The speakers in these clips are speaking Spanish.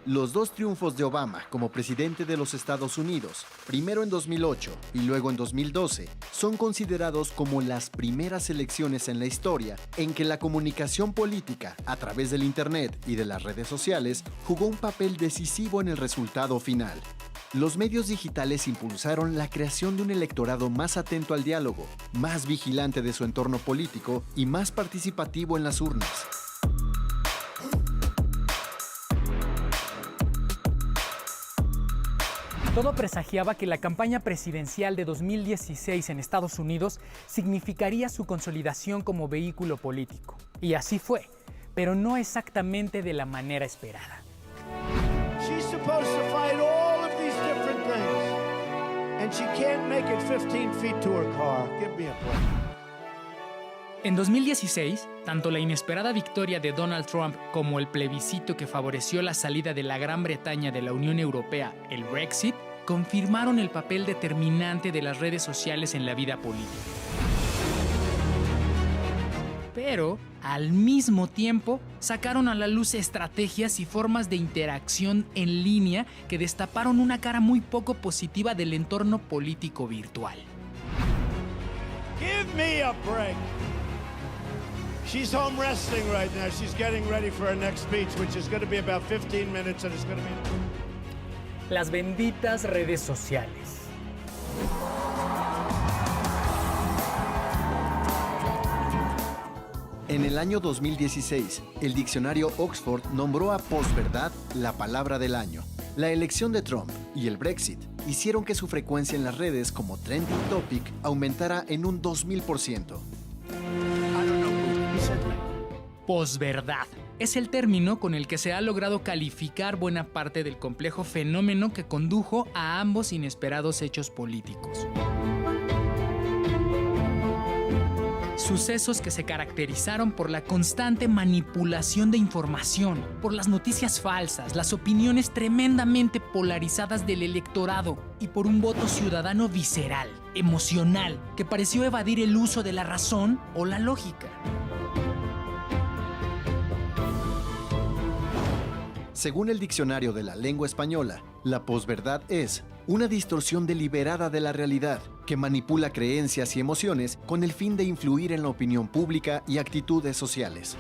Los dos triunfos de Obama como presidente de los Estados Unidos, primero en 2008 y luego en 2012, son considerados como las primeras elecciones en la historia en que la comunicación política a través del Internet y de las redes sociales jugó un papel decisivo en el resultado final. Los medios digitales impulsaron la creación de un electorado más atento al diálogo, más vigilante de su entorno político y más participativo en las urnas. Todo presagiaba que la campaña presidencial de 2016 en Estados Unidos significaría su consolidación como vehículo político. Y así fue, pero no exactamente de la manera esperada. She's supposed to fight all of these different things, and she can't make it 15 feet to her car. Give me a break. En 2016, tanto la inesperada victoria de Donald Trump como el plebiscito que favoreció la salida de la Gran Bretaña de la Unión Europea, el Brexit, confirmaron el papel determinante de las redes sociales en la vida política. Pero, al mismo tiempo, sacaron a la luz estrategias y formas de interacción en línea que destaparon una cara muy poco positiva del entorno político virtual. Give me a break. She's home resting right now. She's getting ready for her next speech, which is going to be about 15 minutes, and it's going to be... Las benditas redes sociales. En el año 2016, el diccionario Oxford nombró a posverdad la palabra del año. La elección de Trump y el Brexit hicieron que su frecuencia en las redes como trending topic aumentara en un 2000%. Posverdad es el término con el que se ha logrado calificar buena parte del complejo fenómeno que condujo a ambos inesperados hechos políticos. Sucesos que se caracterizaron por la constante manipulación de información, por las noticias falsas, las opiniones tremendamente polarizadas del electorado y por un voto ciudadano visceral, emocional, que pareció evadir el uso de la razón o la lógica. Según el diccionario de la lengua española, la posverdad es una distorsión deliberada de la realidad que manipula creencias y emociones con el fin de influir en la opinión pública y actitudes sociales.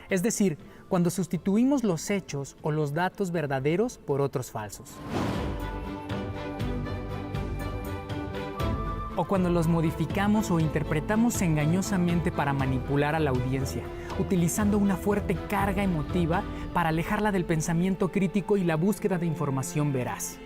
Es decir, cuando sustituimos los hechos o los datos verdaderos por otros falsos. O cuando los modificamos o interpretamos engañosamente para manipular a la audiencia, utilizando una fuerte carga emotiva para alejarla del pensamiento crítico y la búsqueda de información veraz.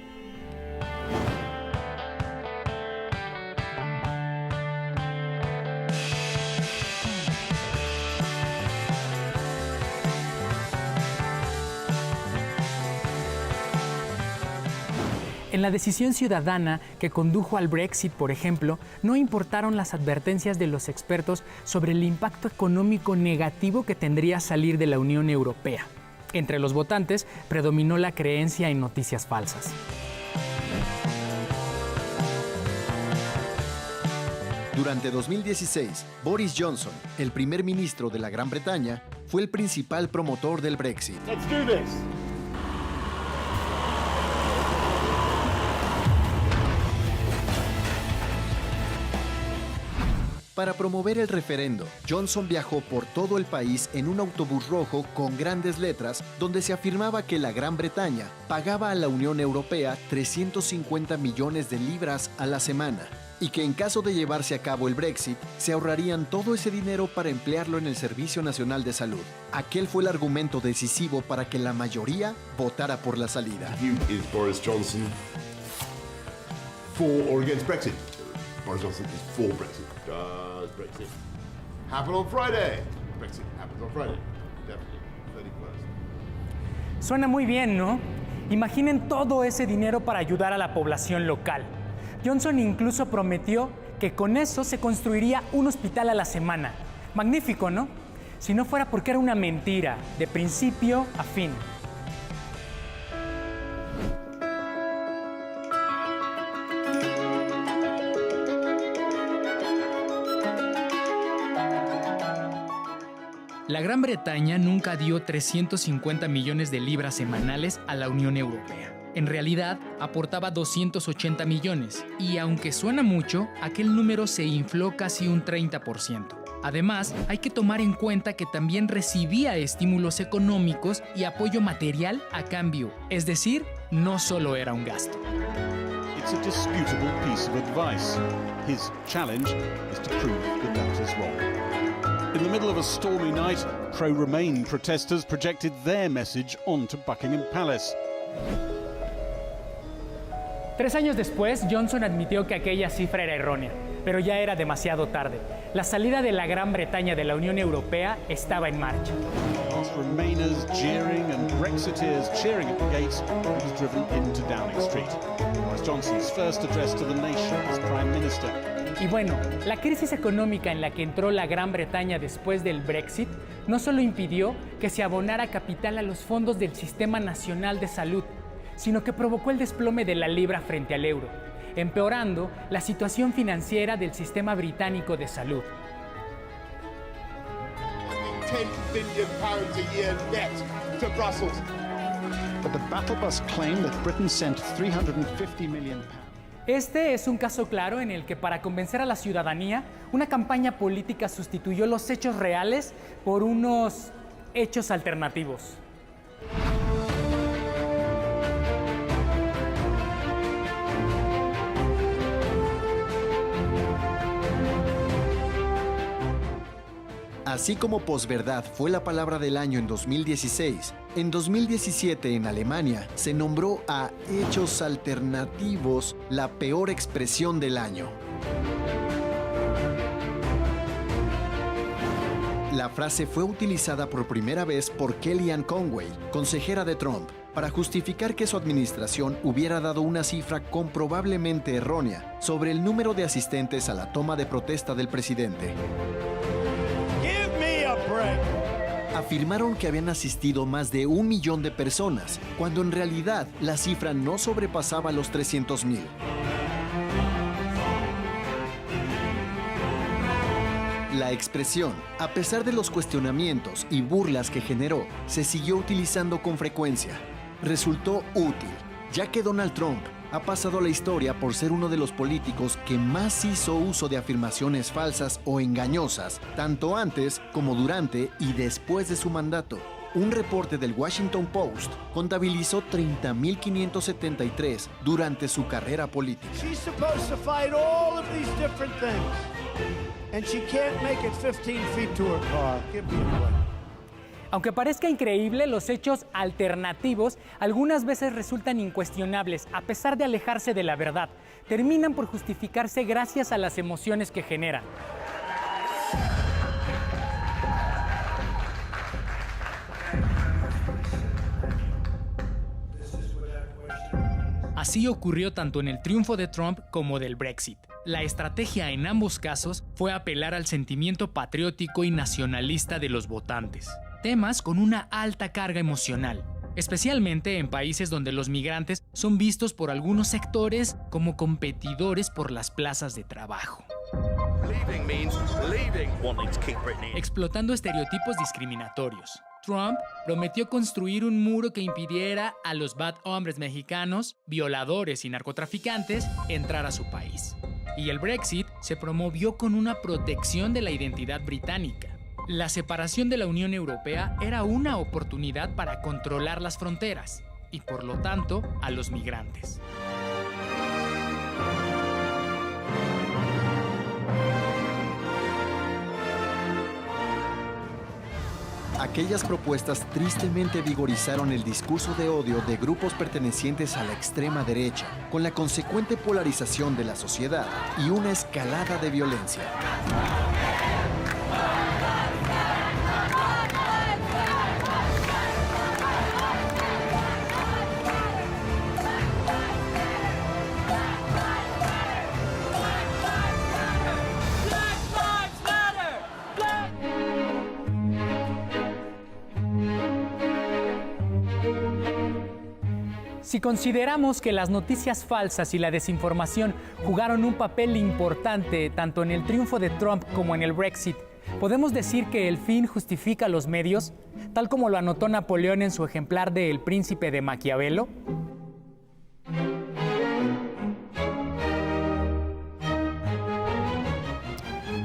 En la decisión ciudadana que condujo al Brexit, por ejemplo, no importaron las advertencias de los expertos sobre el impacto económico negativo que tendría salir de la Unión Europea. Entre los votantes predominó la creencia en noticias falsas. Durante 2016, Boris Johnson, el primer ministro de la Gran Bretaña, fue el principal promotor del Brexit. Let's do this. Para promover el referendo, Johnson viajó por todo el país en un autobús rojo con grandes letras donde se afirmaba que la Gran Bretaña pagaba a la Unión Europea 350 millones de libras a la semana y que en caso de llevarse a cabo el Brexit, se ahorrarían todo ese dinero para emplearlo en el Servicio Nacional de Salud. Aquel fue el argumento decisivo para que la mayoría votara por la salida. Is Boris Johnson for or against Brexit? Boris Johnson is for Brexit. Does Brexit happen on Friday? Brexit happens on Friday. Definitely. 31st. Suena muy bien, ¿no? Imaginen todo ese dinero para ayudar a la población local. Johnson incluso prometió que con eso se construiría un hospital a la semana. Magnífico, ¿no? Si no fuera porque era una mentira, de principio a fin. La Gran Bretaña nunca dio 350 millones de libras semanales a la Unión Europea. En realidad, aportaba 280 millones, y aunque suena mucho, aquel número se infló casi un 30%. Además, hay que tomar en cuenta que también recibía estímulos económicos y apoyo material a cambio, es decir, no solo era un gasto. It's a disputable piece of advice. His challenge is to prove that is wrong. In the middle of a stormy night, pro-Remain protesters projected their message onto Buckingham Palace. 3 años después, Johnson admitió que aquella cifra era errónea, pero ya era demasiado tarde. La salida de la Gran Bretaña de la Unión Europea estaba en marcha. Whilst Remainers jeering and Brexiteers cheering at the gates, he was driven into Downing Street. Boris Johnson's first address to the nation as Prime Minister. Y bueno, la crisis económica en la que entró la Gran Bretaña después del Brexit no solo impidió que se abonara capital a los fondos del Sistema Nacional de Salud, sino que provocó el desplome de la libra frente al euro, empeorando la situación financiera del sistema británico de salud. £10 billion a year net to Brussels. But the battle bus claimed that Britain sent £350 million. Este es un caso claro en el que para convencer a la ciudadanía, una campaña política sustituyó los hechos reales por unos hechos alternativos. Así como posverdad fue la palabra del año en 2016, en 2017 en Alemania se nombró a hechos alternativos la peor expresión del año. La frase fue utilizada por primera vez por Kellyanne Conway, consejera de Trump, para justificar que su administración hubiera dado una cifra comprobablemente errónea sobre el número de asistentes a la toma de protesta del presidente. Afirmaron que habían asistido más de 1 millón de personas, cuando en realidad la cifra no sobrepasaba los 300,000. La expresión, a pesar de los cuestionamientos y burlas que generó, se siguió utilizando con frecuencia. Resultó útil, ya que Donald Trump ha pasado a la historia por ser uno de los políticos que más hizo uso de afirmaciones falsas o engañosas, tanto antes como durante y después de su mandato. Un reporte del Washington Post contabilizó 30,573 durante su carrera política. She's supposed to fight all of these different things, and she can't make it 15 feet to her car. Give me a break. Aunque parezca increíble, los hechos alternativos algunas veces resultan incuestionables, a pesar de alejarse de la verdad. Terminan por justificarse gracias a las emociones que generan. Así ocurrió tanto en el triunfo de Trump como del Brexit. La estrategia en ambos casos fue apelar al sentimiento patriótico y nacionalista de los votantes. Temas con una alta carga emocional, especialmente en países donde los migrantes son vistos por algunos sectores como competidores por las plazas de trabajo. Explotando estereotipos discriminatorios, Trump prometió construir un muro que impidiera a los bad hombres mexicanos, violadores y narcotraficantes entrar a su país. Y el Brexit se promovió con una protección de la identidad británica. La separación de la Unión Europea era una oportunidad para controlar las fronteras y, por lo tanto, a los migrantes. Aquellas propuestas tristemente vigorizaron el discurso de odio de grupos pertenecientes a la extrema derecha, con la consecuente polarización de la sociedad y una escalada de violencia. Si consideramos que las noticias falsas y la desinformación jugaron un papel importante tanto en el triunfo de Trump como en el Brexit, ¿Podemos decir que el fin justifica los medios, tal como lo anotó Napoleón en su ejemplar de El Príncipe de Maquiavelo?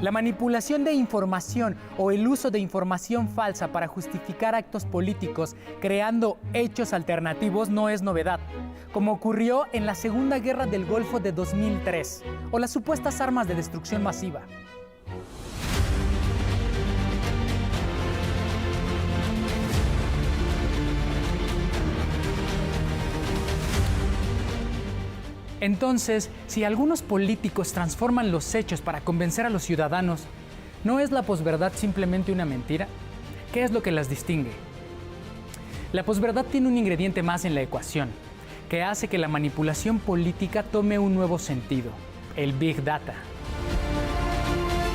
La manipulación de información o el uso de información falsa para justificar actos políticos creando hechos alternativos no es novedad, como ocurrió en la Segunda Guerra del Golfo de 2003 o las supuestas armas de destrucción masiva. Entonces, si algunos políticos transforman los hechos para convencer a los ciudadanos, ¿no es la posverdad simplemente una mentira? ¿Qué es lo que las distingue? La posverdad tiene un ingrediente más en la ecuación, que hace que la manipulación política tome un nuevo sentido: el Big Data.